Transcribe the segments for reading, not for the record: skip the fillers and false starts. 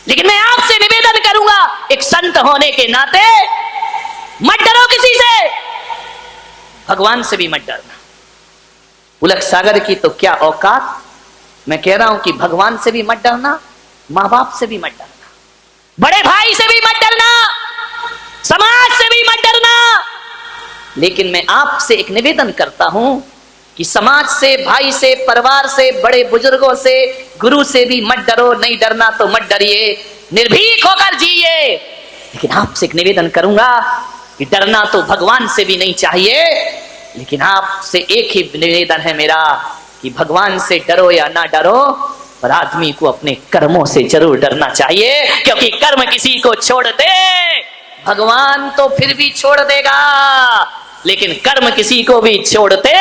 लेकिन मैं आपसे निवेदन करूंगा, एक संत होने के नाते मत डरो किसी से, भगवान से भी मत डरना। उलक सागर की तो क्या औकात। मैं कह रहा हूं कि भगवान से भी मत डरना, मां बाप से भी मत डरना, बड़े भाई से भी मत डरना, समाज से भी मत डरना। लेकिन मैं आपसे एक निवेदन करता हूं कि समाज से, भाई से, परिवार से, बड़े बुजुर्गों से, गुरु से भी मत डरो। नहीं डरना तो मत डरिए, निर्भीक होकर जिए। लेकिन आपसे एक निवेदन करूंगा कि डरना तो भगवान से भी नहीं चाहिए। लेकिन आपसे एक ही निवेदन है मेरा कि भगवान से डरो या ना डरो, पर आदमी को अपने कर्मों से जरूर डरना चाहिए, क्योंकि कर्म किसी को छोड़ दे भगवान तो फिर भी छोड़ देगा, लेकिन कर्म किसी को भी छोड़ते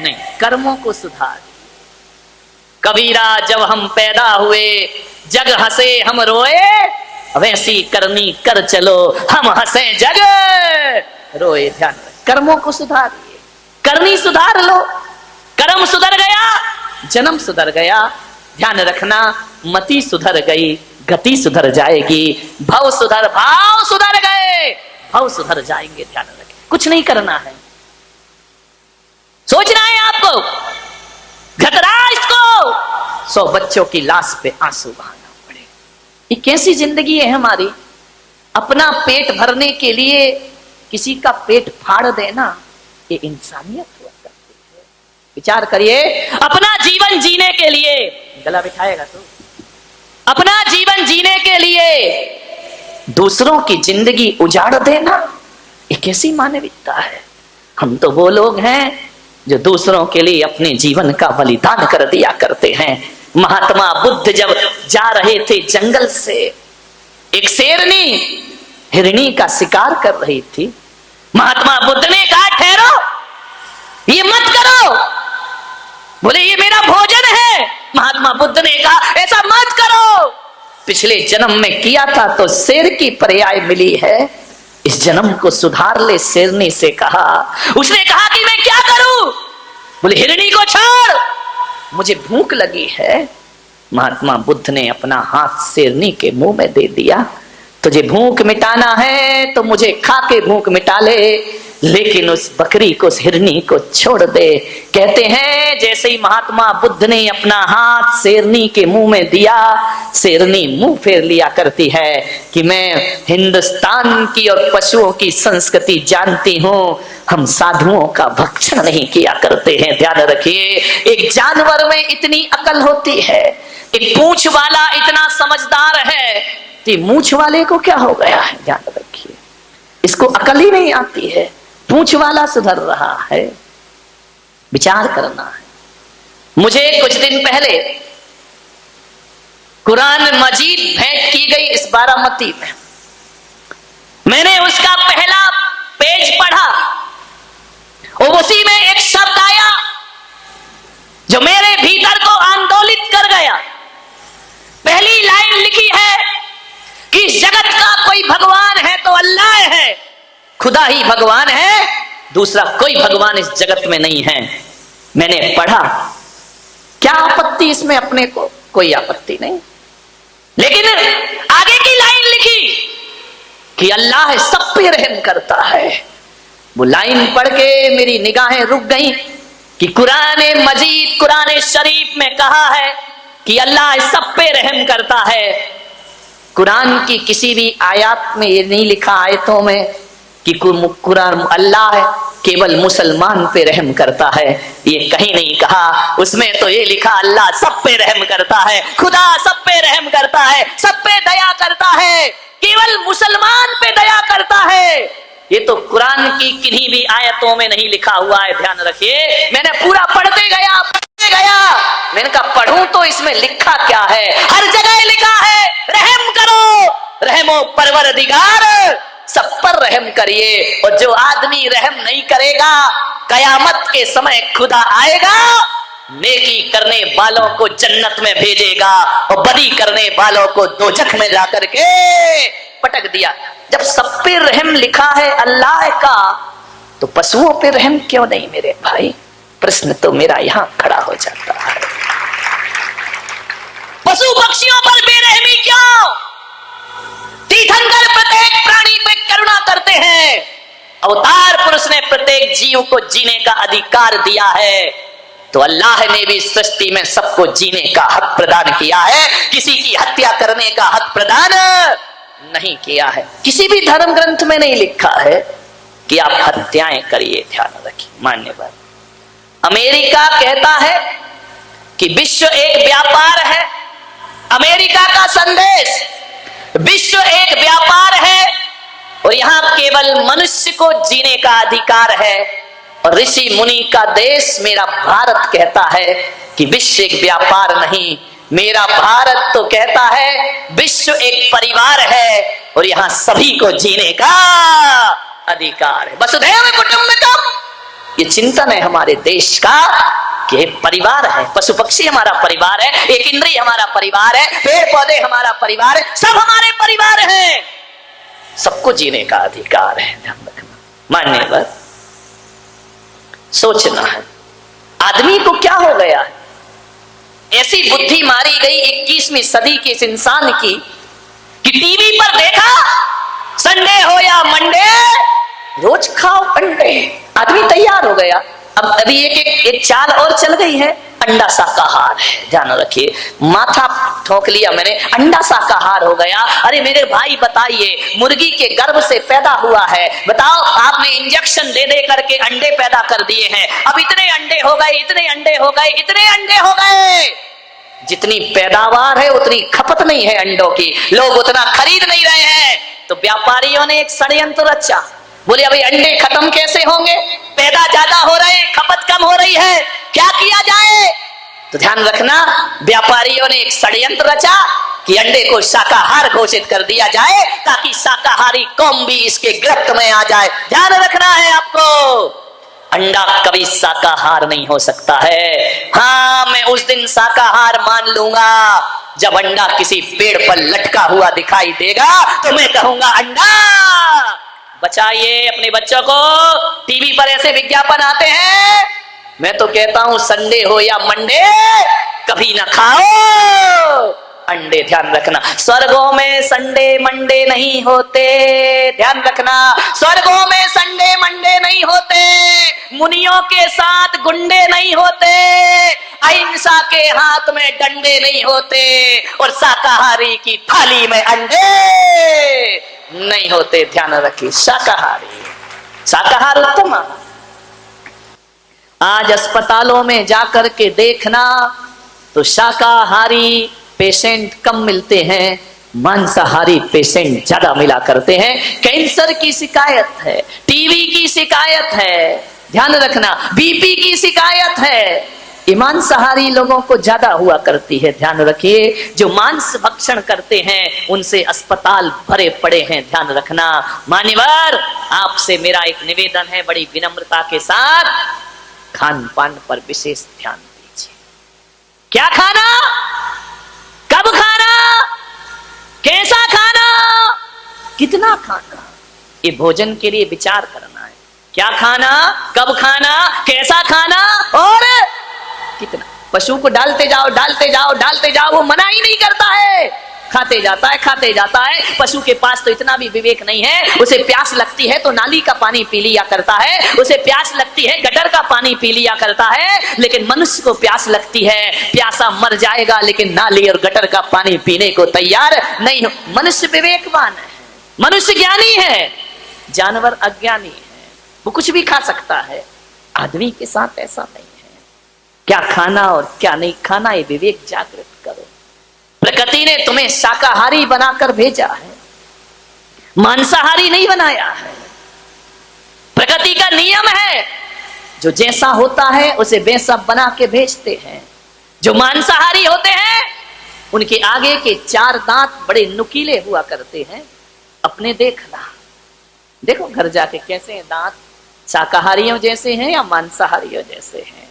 नहीं। कर्मों को सुधार। कबीरा जब हम पैदा हुए जग हंसे हम रोए, वैसी करनी कर चलो हम हंसे जग रोए। ध्यान रखें, कर्मों को सुधारिए, करनी सुधार लो। कर्म सुधर गया, जन्म सुधर गया। ध्यान रखना, मति सुधर गई, गति सुधर जाएगी। भाव सुधर गए, भाव सुधर जाएंगे। ध्यान रखें, कुछ नहीं करना है, सोचना है आपको, घतराज को 100 बच्चों की लाश पे आंसू बहाना पड़े। ये कैसी जिंदगी है हमारी? अपना पेट भरने के लिए किसी का पेट फाड़ देना, ये इंसानियत हुआ करती है। विचार करिए, अपना जीवन जीने के लिए, गला बिठाएगा तो, अपना जीवन जीने के लिए दूसरों की जिंदगी उजाड़ देना, ये कैसी मानविकता है? हम तो वो लोग हैं जो दूसरों के लिए अपने जीवन का बलिदान कर दिया करते हैं। महात्मा बुद्ध जब जा रहे थे जंगल से, एक शेरनी हिरनी का शिकार कर रही थी। महात्मा बुद्ध ने कहा, ठहरो, ये मत करो। बोले, ये मेरा भोजन है। महात्मा बुद्ध ने कहा, ऐसा मत करो, पिछले जन्म में किया था तो शेर की पर्याय मिली है, इस जन्म को सुधार ले। शेरनी से कहा, उसने कहा कि मैं क्या करूं? बोले, हिरनी को छोड़, मुझे भूख लगी है। महात्मा बुद्ध ने अपना हाथ शेरनी के मुंह में दे दिया, तुझे भूख मिटाना है तो मुझे खा के भूख मिटा ले, लेकिन उस बकरी को, उस हिरनी को छोड़ दे। कहते हैं जैसे ही महात्मा बुद्ध ने अपना हाथ शेरनी के मुंह में दिया, शेरनी मुंह फेर लिया करती है कि मैं हिंदुस्तान की और पशुओं की संस्कृति जानती हूं, हम साधुओं का भक्षण नहीं किया करते हैं। ध्यान रखिए, एक जानवर में इतनी अकल होती है, एक पूंछ वाला इतना समझदार है, तो मूंछ वाले को क्या हो गया है? ध्यान रखिए, इसको अकल ही नहीं आती है, पूंछ वाला सुधर रहा है। विचार करना है। मुझे कुछ दिन पहले कुरान मजीद भेंट की गई इस बारामती में, मैंने उसका पहला पेज पढ़ा और उसी में एक शब्द आया जो मेरे भीतर को आंदोलित कर गया। पहली लाइन लिखी है कि इस जगत का कोई भगवान है तो अल्लाह है, खुदा ही भगवान है, दूसरा कोई भगवान इस जगत में नहीं है। मैंने पढ़ा, क्या आपत्ति इसमें? अपने को कोई आपत्ति नहीं, लेकिन आगे की लाइन लिखी कि अल्लाह सब पे रहम करता है। वो लाइन पढ़ के मेरी निगाहें रुक गईं कि कुरान मजीद, कुरान शरीफ में कहा है कि अल्लाह सब पे रहम करता है। कुरान की किसी भी आयत में ये नहीं लिखा, आयतों में, कि कुरान अल्लाह केवल मुसलमान पे रहम करता है, ये कहीं नहीं कहा। उसमें तो ये लिखा अल्लाह सब पे रहम करता है, खुदा सब पे रहम करता है, सब पे दया करता है, केवल मुसलमान पे दया करता है। ये तो कुरान की किन्हीं भी आयतों में नहीं लिखा हुआ है। ध्यान रखिए, मैंने पूरा पढ़ते गया, मैंने कहा पढ़ूं तो इसमें लिखा क्या है? हर जगह लिखा है रहम करो, रहमो परवरदिगार, सब पर रहम करिए। और जो आदमी रहम नहीं करेगा, कयामत के समय खुदा आएगा, नेकी करने वालों को जन्नत में भेजेगा और बदी करने वालों को दोजख में जाकर के पटक दिया। जब सब पे रहम लिखा है अल्लाह का, तो पशुओं पे रहम क्यों नहीं मेरे भाई? प्रश्न तो मेरा यहां खड़ा हो जाता है। पशु पक्षियों पर बेरहमी क्यों? अवतार पुरुष ने प्रत्येक जीव को जीने का अधिकार दिया है, तो अल्लाह ने भी सृष्टि में सबको जीने का हक प्रदान किया है, किसी की हत्या करने का हक प्रदान नहीं किया है। किसी भी धर्म ग्रंथ में नहीं लिखा है कि आप हत्याएं करिए, ध्यान रखिए। मान्यवर अमेरिका कहता है कि विश्व एक व्यापार है। अमेरिका का संदेश, विश्व एक व्यापार है और यहां केवल मनुष्य को जीने का अधिकार है। और ऋषि मुनि का देश मेरा भारत कहता है कि विश्व एक व्यापार नहीं, मेरा भारत तो कहता है विश्व एक परिवार है और यहां सभी को जीने का अधिकार है। वसुधैव कुटुंबकम, ये चिंतन है हमारे देश का कि परिवार है, पशु पक्षी हमारा परिवार है, एक इंद्रिय हमारा परिवार है, पेड़ पौधे हमारा परिवार है, सब हमारे परिवार हैं, सबको जीने का अधिकार है। ध्यान रखना, मान्यवर सोचना है आदमी को क्या हो गया है। ऐसी बुद्धि मारी गई 21वीं सदी के इस इंसान की कि टीवी पर देखा संडे हो या मंडे रोज खाओ अंडे, आदमी तैयार हो गया। अब अभी एक चाल और चल गई है, अंडा शाकाहार है। ध्यान रखिए, माथा ठोक लिया मैंने, अंडा शाकाहार हो गया। अरे मेरे भाई बताइए, मुर्गी के गर्भ से पैदा हुआ है, बताओ आपने इंजेक्शन दे दे करके अंडे पैदा कर दिए हैं। अब इतने अंडे हो गए, इतने अंडे हो गए, इतने अंडे हो गए, जितनी पैदावार है उतनी खपत नहीं है अंडों की, लोग उतना खरीद नहीं रहे हैं। तो व्यापारियों ने एक षड्यंत्र रचा, बोले अभी अंडे खत्म कैसे होंगे, पैदा ज्यादा हो रहे हैं, खपत कम हो रही है, क्या किया जाए। तो ध्यान रखना, व्यापारियों ने एक षड्यंत्र रचा कि अंडे को शाकाहार घोषित कर दिया जाए ताकि शाकाहारी कौम भी इसके गिरफ्त में आ जाए। ध्यान रखना है आपको, अंडा कभी शाकाहार नहीं हो सकता है। हाँ, मैं उस दिन शाकाहार मान लूंगा जब अंडा किसी पेड़ पर लटका हुआ दिखाई देगा, तो मैं कहूंगा अंडा बचाइए अपने बच्चों को। टीवी पर ऐसे विज्ञापन आते हैं, मैं तो कहता हूं संडे हो या मंडे कभी ना खाओ अंडे। ध्यान रखना, स्वर्गों में संडे मंडे नहीं होते। ध्यान रखना, स्वर्गों में संडे मंडे नहीं होते, मुनियों के साथ गुंडे नहीं होते, अहिंसा के हाथ में डंडे नहीं होते और शाकाहारी की थाली में अंडे नहीं होते। ध्यान रखिए, शाकाहार उत्तम। आज अस्पतालों में जाकर के देखना तो शाकाहारी पेशेंट कम मिलते हैं, मांसाहारी पेशेंट ज्यादा मिला करते हैं। कैंसर की शिकायत है, टीबी की शिकायत है, ध्यान रखना, बीपी की शिकायत है, मांसाहारी लोगों को ज्यादा हुआ करती है। ध्यान रखिए, जो मांस भक्षण करते हैं उनसे अस्पताल भरे पड़े हैं। ध्यान रखना, मान्यवर आपसे मेरा एक निवेदन है, बड़ी विनम्रता के साथ खान पान पर विशेष ध्यान दीजिए। क्या खाना, कब खाना, कैसा खाना, कितना खाना, ये भोजन के लिए विचार करना है। क्या खाना, कब खाना, कैसा खाना और कितना। पशु को डालते जाओ डालते जाओ डालते जाओ, वो मना ही नहीं करता है, खाते जाता है खाते जाता है। पशु के पास तो इतना भी विवेक नहीं है, उसे प्यास लगती है तो नाली का पानी पी लिया करता है, उसे प्यास लगती है गटर का पानी पी लिया करता है। लेकिन मनुष्य को प्यास लगती है, प्यासा मर जाएगा लेकिन नाली और गटर का पानी पीने को तैयार नहीं हो। मनुष्य विवेकवान है, मनुष्य ज्ञानी है, जानवर अज्ञानी है, वो कुछ भी खा सकता है। आदमी के साथ ऐसा नहीं है। क्या खाना और क्या नहीं खाना, ये विवेक जागृत करो। प्रकृति ने तुम्हें शाकाहारी बनाकर भेजा है, मांसाहारी नहीं बनाया है। प्रकृति का नियम है, जो जैसा होता है उसे वैसा बना के भेजते हैं। जो मांसाहारी होते हैं उनके आगे के 4 दांत बड़े नुकीले हुआ करते हैं। अपने देखना, देखो घर जाके कैसे हैं दांत, शाकाहारियों जैसे हैं या मांसाहारियों जैसे हैं।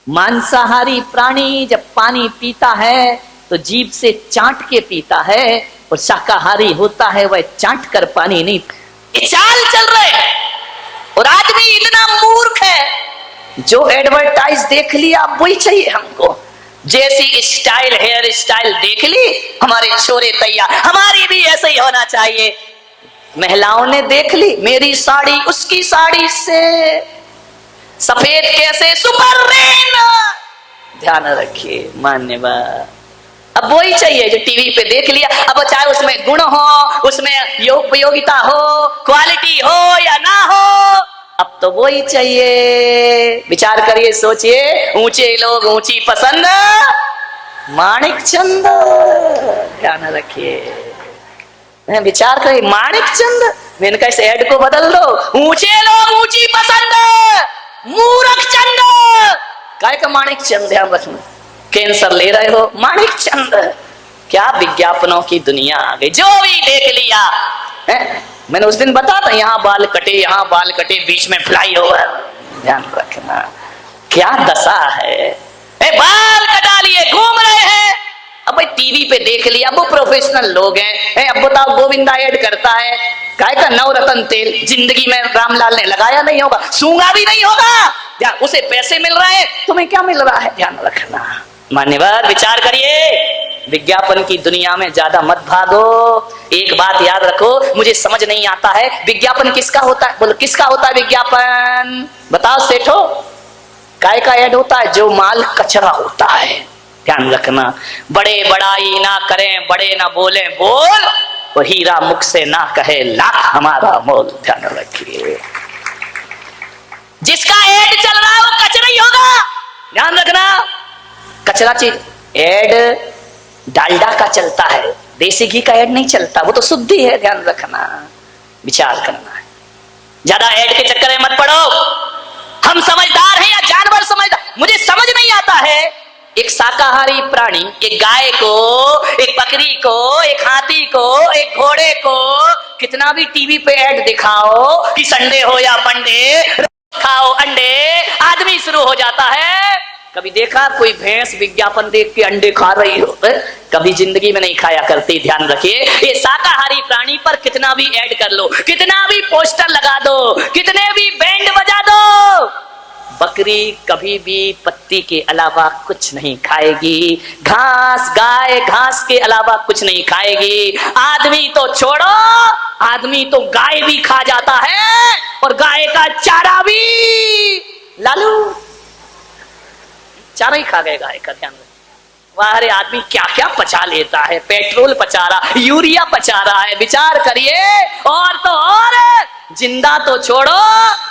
मांसाहारी प्राणी जब पानी पीता है तो जीभ से चाट के पीता है, और शाकाहारी होता है वह चाट कर पानी नहीं। चाल चल रहे हैं और आदमी इतना मूर्ख है, जो एडवर्टाइज देख लिया वही चाहिए हमको। जैसी स्टाइल, हेयर स्टाइल देख ली, हमारे छोरे तैयार, हमारी भी ऐसे ही होना चाहिए। महिलाओं ने देख ली मेरी साड़ी उसकी साड़ी से सफेद कैसे सुपर रेन। ध्यान रखिए मान्यवर, अब वही चाहिए जो टीवी पे देख लिया। अब चाहे उसमें गुण हो, उसमें उपयोगिता हो, क्वालिटी हो या ना हो, अब तो वही चाहिए। विचार करिए, सोचिए, ऊंचे लोग ऊंची पसंद, माणिक चंद। ध्यान रखिए, विचार करिए, माणिक चंद। मैंने कहा इस ऐड को बदल दो, ऊंचे लोग ऊंची पसंद, मूर्ख चंद। काय का माणिक चंद? ध्यान रखना, कैंसर ले रहे हो, माणिक चंद। क्या विज्ञापनों की दुनिया आ गई, जो भी देख लिया है। मैंने उस दिन बता था, यहाँ बाल कटे, यहाँ बाल कटे, बीच में फ्लाईओवर। ध्यान रखना, क्या दशा है। बाल कटा लिए घूम रहे हैं। अब भाई टीवी पे देख लिया, अब वो प्रोफेशनल लोग हैं। अब बताओ, गोविंदा ऐड करता है, काय का नवरत्न तेल, जिंदगी में रामलाल ने लगाया नहीं होगा, सूंघा भी नहीं होगा, ध्यान, उसे पैसे मिल रहे हैं, तुम्हें क्या मिल रहा है? ध्यान रखना मान्यवर, विचार करिए, विज्ञापन की दुनिया में ज्यादा मत भागो। एक बात याद रखो, मुझे समझ नहीं आता है विज्ञापन किसका होता है। बोलो किसका होता है विज्ञापन? बताओ सेठो, काय का ऐड होता है? जो माल कचरा होता है। ध्यान रखना, बड़े बड़ाई ना करें, बड़े ना बोले बोल, वो हीरा मुख से ना कहे लाख हमारा मोल। ध्यान रखिए, जिसका ऐड चल रहा है वो कचरा ही होगा। ध्यान रखना, कचरा चीज। ऐड डालडा का चलता है, देसी घी का ऐड नहीं चलता, वो तो शुद्धि है। ध्यान रखना, विचार करना है, ज्यादा ऐड के चक्कर में मत पड़ो। हम समझदार हैं या जानवर समझदार? मुझे समझ नहीं आता है, एक शाकाहारी प्राणी, एक गाय को, एक बकरी को, एक हाथी को, एक घोड़े को कितना भी टीवी पे ऐड दिखाओ कि संडे हो या मंडे, खाओ अंडे, आदमी शुरू हो जाता है। कभी देखा कोई भैंस विज्ञापन देख के अंडे खा रही हो? कभी जिंदगी में नहीं खाया करती। ध्यान रखिए, ये शाकाहारी प्राणी पर कितना भी ऐड कर लो, कितना भी पोस्टर लगा दो, कितने भी बैंड बजा दो, बकरी कभी भी पत्ती के अलावा कुछ नहीं खाएगी। घास, गाय घास के अलावा कुछ नहीं खाएगी। आदमी तो छोड़ो, आदमी तो गाय भी खा जाता है, और गाय का चारा भी। लालू चारा ही खा गए गाय का। ध्यान वाह, अरे आदमी क्या क्या पचा लेता है, पेट्रोल पचा रहा, यूरिया पचा रहा है। विचार करिए, और तो और जिंदा तो छोड़ो,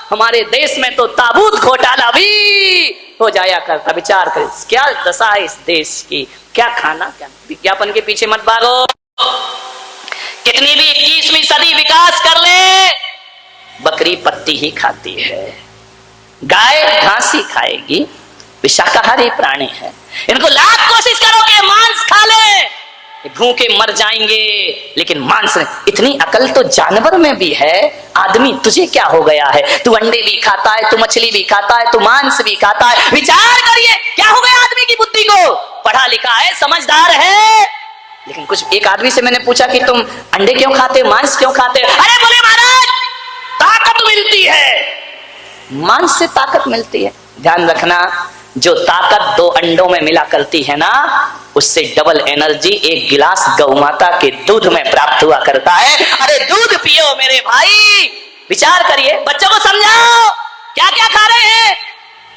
हमारे देश में तो ताबूत घोटाला भी हो जाया करता। विचार करिए, क्या दशा है इस देश की। क्या खाना, क्या विज्ञापन के पीछे मत भागो। कितनी भी 21वीं सदी विकास कर ले, बकरी पत्ती ही खाती है, गाय घास ही खाएगी। शाकाहारी प्राणी है, इनको लाख कोशिश करो कि मांस खा ले, भूखे मर जाएंगे, लेकिन मांस नहीं। इतनी अकल तो जानवर में भी है। आदमी तुझे क्या हो गया है? तू अंडे भी खाता है, तू मछली भी खाता है, तू मांस भी खाता है। विचार करिए, क्या हो गया आदमी की बुद्धि को? पढ़ा लिखा है, समझदार है, लेकिन कुछ एक आदमी से मैंने पूछा कि तुम अंडे क्यों खाते, मांस क्यों खाते? अरे बोले महाराज, ताकत मिलती है, मांस से ताकत मिलती है। ध्यान रखना, जो ताकत 2 अंडों में मिला करती है ना, उससे डबल एनर्जी 1 गिलास गौ माता के दूध में प्राप्त हुआ करता है। अरे दूध पियो मेरे भाई। विचार करिए, बच्चों को समझाओ क्या क्या खा रहे हैं।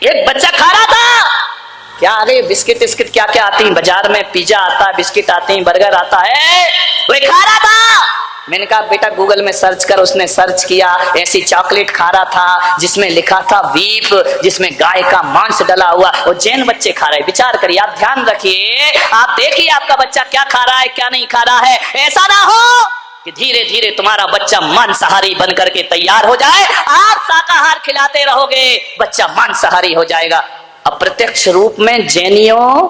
एक बच्चा खा रहा था, क्या आ गए बिस्किट बिस्किट क्या क्या आती है बाजार में, पिज्जा आता है, बिस्किट आते हैं, बर्गर आता है, वो खा रहा था। मैंने कहा बेटा गूगल में सर्च कर। उसने सर्च किया, ऐसी चॉकलेट खा रहा था जिसमें लिखा था बीफ, जिसमें गाय का मांस डला हुआ, और जैन बच्चे खा रहे। विचार करिए, आप ध्यान रखिए, आप देखिए आपका बच्चा क्या खा रहा है, क्या नहीं खा रहा है। ऐसा ना हो कि धीरे धीरे तुम्हारा बच्चा मांसाहारी बन करके तैयार हो जाए। आप शाकाहार खिलाते रहोगे, बच्चा मांसाहारी हो जाएगा। अप्रत्यक्ष रूप में जैनियों,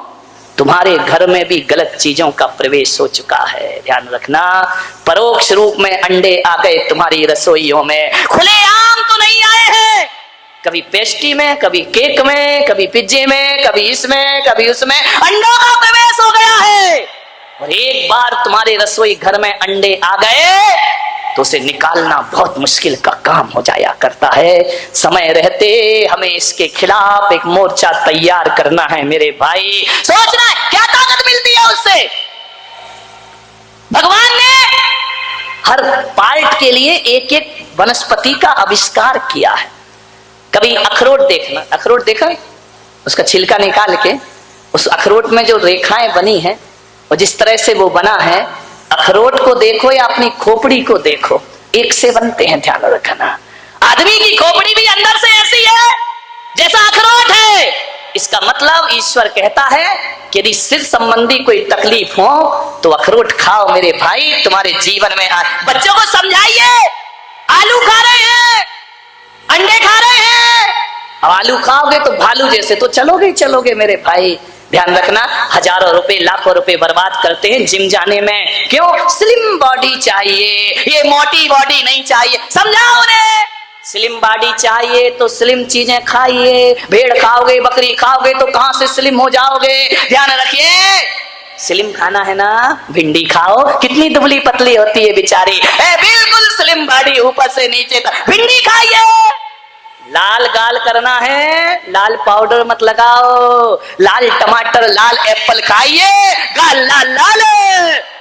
तुम्हारे घर में भी गलत चीजों का प्रवेश हो चुका है। ध्यान रखना, परोक्ष रूप में अंडे आ गए तुम्हारी रसोइयों में, खुलेआम तो नहीं आए हैं। कभी पेस्ट्री में, कभी केक में, कभी पिज्जे में, कभी इसमें, कभी उसमें अंडों का प्रवेश हो गया है। और एक बार तुम्हारे रसोई घर में अंडे आ गए तो उसे निकालना बहुत मुश्किल का काम हो जाया करता है। समय रहते हमें इसके खिलाफ एक मोर्चा तैयार करना है मेरे भाई। सोचना है क्या ताकत मिलती है उससे। भगवान ने हर पार्ट के लिए एक एक वनस्पति का आविष्कार किया है। कभी अखरोट देखना, अखरोट देखा, उसका छिलका निकाल के उस अखरोट में जो रेखाएं बनी है और जिस तरह से वो बना है, अखरोट को देखो या अपनी खोपड़ी को देखो, एक से बनते हैं, ध्यान रखना। आदमी की खोपड़ी भी अंदर से ऐसी है जैसा अखरोट है। इसका मतलब ईश्वर कहता है कि यदि सिर संबंधी कोई तकलीफ हो तो अखरोट खाओ मेरे भाई, तुम्हारे जीवन में आ। बच्चों को समझाइए, आलू खा रहे हैं, अंडे खा रहे हैं, अब आलू खाओगे तो भालू जैसे तो चलोगे चलोगे मेरे भाई। ध्यान रखना, हजारों रुपए लाखों रुपए बर्बाद करते हैं जिम जाने में, क्यों? स्लिम बॉडी चाहिए, ये मोटी बॉडी नहीं चाहिए। समझाओ उन्हें, स्लिम बॉडी चाहिए तो स्लिम चीजें खाइए। भेड़ खाओगे, बकरी खाओगे तो कहां से स्लिम हो जाओगे? ध्यान रखिए, स्लिम खाना है ना, भिंडी खाओ, कितनी दुबली पतली होती है बेचारी, बिल्कुल स्लिम बॉडी ऊपर से नीचे तक। भिंडी खाइए। लाल गाल करना है, लाल पाउडर मत लगाओ, लाल टमाटर लाल एप्पल खाइए, गाल लाल लाल।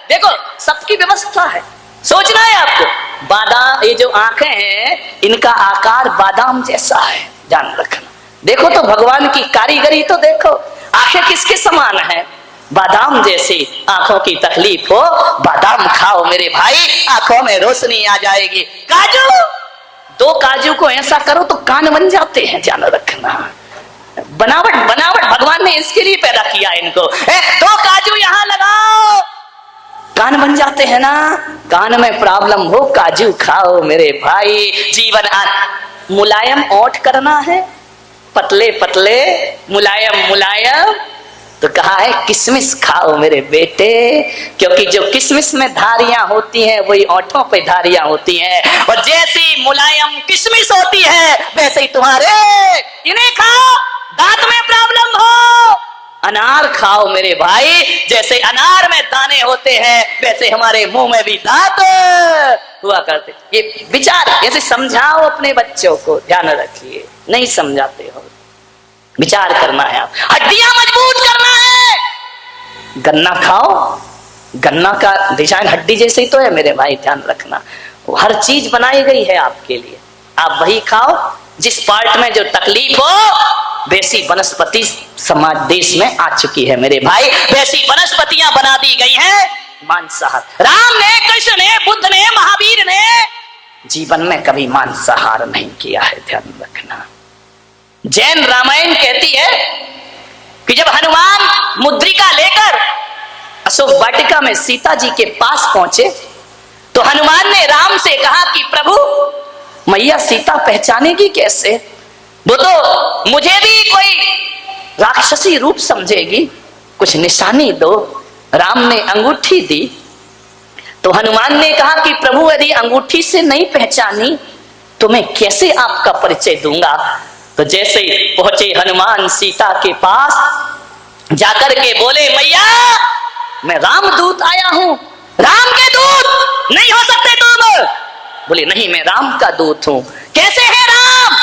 देखो सबकी व्यवस्था है, सोचना है आपको। बादाम, ये जो आंखें हैं इनका आकार बादाम जैसा है, ध्यान रखना। देखो तो भगवान की कारीगरी तो देखो, आंखें किसके समान है? बादाम जैसी। आंखों की तकलीफ हो, बादाम खाओ मेरे भाई, आंखों में रोशनी आ जाएगी। काजू, दो काजू को ऐसा करो तो कान बन जाते हैं, ध्यान रखना। बनावट बनावट भगवान ने इसके लिए पैदा किया इनको। दो काजू यहां लगाओ, कान बन जाते हैं ना। कान में प्रॉब्लम हो, काजू खाओ मेरे भाई, जीवन मुलायम ओठ करना है, पतले पतले मुलायम मुलायम, तो कहा है किशमिश खाओ मेरे बेटे, क्योंकि जो किशमिश में धारियां होती हैं वही ओठों पे धारियां होती हैं, और जैसी मुलायम किशमिश होती है वैसे ही तुम्हारे, इन्हें खाओ। दांत में प्रॉब्लम हो, अनार खाओ मेरे भाई, जैसे अनार में दाने होते हैं वैसे हमारे मुंह में भी दांत हुआ करते। ये विचार ऐसे समझाओ अपने बच्चों को, ध्यान रखिए, नहीं समझाते हो, विचार करना है। आप हड्डियां मजबूत करना है, गन्ना खाओ, गन्ना का डिजाइन हड्डी जैसे ही तो है मेरे भाई, ध्यान रखना। हर चीज बनाई गई है आपके लिए, आप वही खाओ जिस पार्ट में जो तकलीफ हो। वैसी वनस्पति समाज देश में आ चुकी है मेरे भाई, वैसी वनस्पतियां बना दी गई हैं मांसाहार। राम ने, कृष्ण ने, बुद्ध ने, महावीर ने जीवन में कभी मांसाहार नहीं किया है, ध्यान रखना। जैन रामायण कहती है कि जब हनुमान मुद्रिका लेकर अशोक वाटिका में सीता जी के पास पहुंचे तो हनुमान ने राम से कहा कि प्रभु मैया सीता पहचानेगी कैसे? वो तो मुझे भी कोई राक्षसी रूप समझेगी, कुछ निशानी दो। राम ने अंगूठी दी तो हनुमान ने कहा कि प्रभु यदि अंगूठी से नहीं पहचानी तो मैं कैसे आपका परिचय दूंगा? तो जैसे ही पहुंचे हनुमान सीता के पास, जाकर के बोले मैया मैं रामदूत आया हूं। राम के दूत नहीं हो सकते तुम। बोले नहीं मैं राम का दूत हूं। कैसे है राम?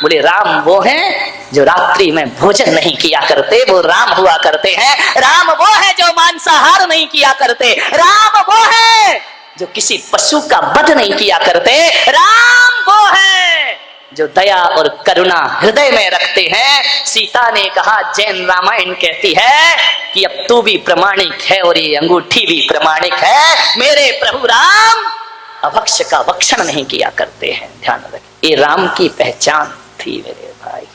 बोले राम वो हैं जो रात्रि में भोजन नहीं किया करते, वो राम हुआ करते हैं। राम वो है जो मांसाहार नहीं किया करते। राम वो है जो किसी पशु का वध नहीं किया करते। राम वो है जो दया और करुणा हृदय में रखते हैं। सीता ने कहा, जैन रामायण कहती है कि अब तू भी प्रमाणिक है और ये अंगूठी भी प्रमाणिक है। मेरे प्रभु राम अभक्ष का भक्षण नहीं किया करते हैं, ध्यान रखें। ये राम की पहचान थी मेरे भाई।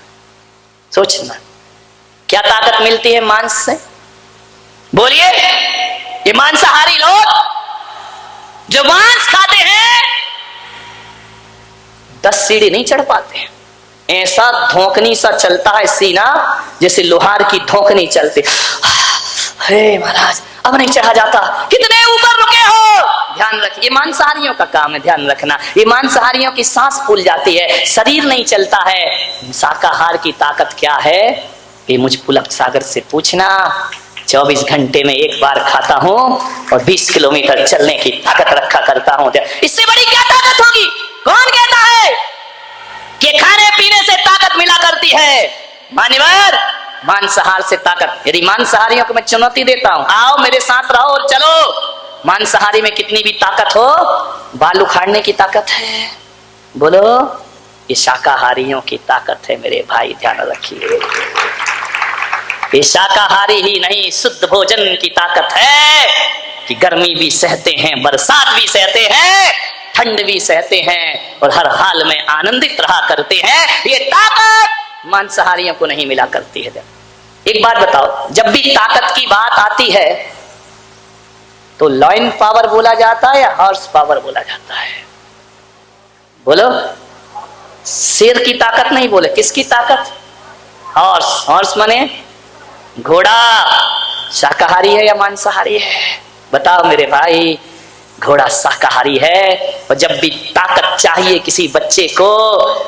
सोचना क्या ताकत मिलती है मांस से? बोलिए, ये मांसाहारी लोग जो मांस खाते हैं 10 सीढ़ी नहीं चढ़ पाते हैं। ऐसा धोकनी सा चलता है सीना जैसे लोहार की धोकनी चलती। हे महाराज अब नहीं चढ़ा जाता, कितने ऊपर रुके हो। ध्यान रखिए, ये मांसाहारियों का काम है, ध्यान रखना। ये मांसाहारियों की सांस फूल जाती है, शरीर नहीं चलता है। शाकाहार की ताकत क्या है ये मुझ पुलक सागर से पूछना। 24 घंटे में एक बार खाता हूं और 20 किलोमीटर चलने की ताकत रखा करता हूं। इससे बड़ी क्या ताकत होगी? कौन कहता है कि खाने पीने से ताकत मिला करती है? मान्यवर, मांसाहार से ताकत। यदि मांसाहारियों को मैं चुनौती देता हूं, आओ मेरे साथ रहो और चलो मांसाहारी में कितनी भी ताकत हो, बाल उखाड़ने की ताकत है। बोलो, ये शाकाहारियों की ताकत है मेरे भाई, ध्यान रखिए। ये शाकाहारी ही नहीं, शुद्ध भोजन की ताकत है कि गर्मी भी सहते हैं, बरसात भी सहते हैं, ठंड भी सहते हैं और हर हाल में आनंदित रहा करते हैं। ये ताकत मांसाहारियों को नहीं मिला करती है। एक बात बताओ, जब भी ताकत की बात आती है तो लॉइन पावर बोला जाता है या हॉर्स पावर बोला जाता है? बोलो, शेर की ताकत नहीं बोले, किसकी ताकत? हॉर्स। हॉर्स माने घोड़ा। शाकाहारी है या मांसाहारी है? बताओ मेरे भाई। घोड़ा शाकाहारी है, और जब भी ताकत चाहिए किसी बच्चे को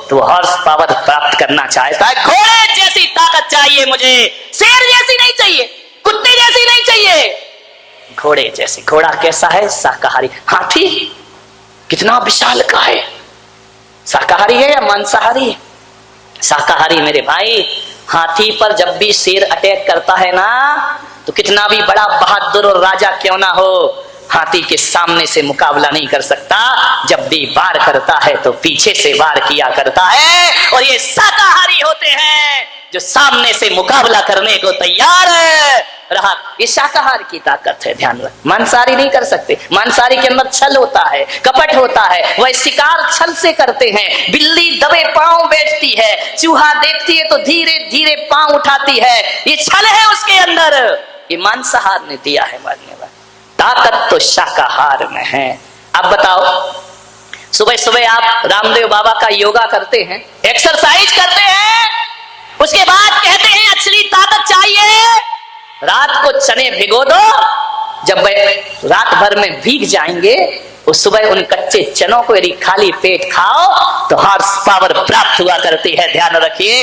तो वो हॉर्स पावर प्राप्त करना चाहता है। घोड़े जैसी ताकत चाहिए मुझे, शेर जैसी नहीं चाहिए, कुत्ते जैसी नहीं चाहिए, घोड़े जैसी। घोड़ा कैसा है? शाकाहारी। हाथी कितना विशाल का है, शाकाहारी है या मांसाहारी? शाकाहारी मेरे भाई। हाथी पर जब भी शेर अटैक करता है ना, तो कितना भी बड़ा बहादुर और राजा क्यों ना हो, हाथी के सामने से मुकाबला नहीं कर सकता। जब भी वार करता है तो पीछे से वार किया करता है, और ये शाकाहारी होते हैं जो सामने से मुकाबला करने को तैयार रहा। ये शाकाहार की ताकत है, ध्यान रख। मांसाहारी नहीं कर सकते। मांसाहारी के अंदर छल होता है, कपट होता है, वह शिकार छल से करते हैं। बिल्ली दबे पांव बैठती है, चूहा देखती है तो धीरे धीरे पांव उठाती है, ये छल है उसके अंदर। ये मांसाहार ने दिया है मानने वाला। ताकत तो शाकाहार में है। अब बताओ, सुबह सुबह आप रामदेव बाबा का योगा करते हैं, एक्सरसाइज करते हैं, उसके बाद कहते हैं असली ताकत चाहिए, रात को चने भिगो दो, जब रात भर में भीग जाएंगे, उस सुबह उन कच्चे चनों को यदि खाली पेट खाओ तो हॉर्स पावर प्राप्त हुआ करती है। ध्यान रखिए।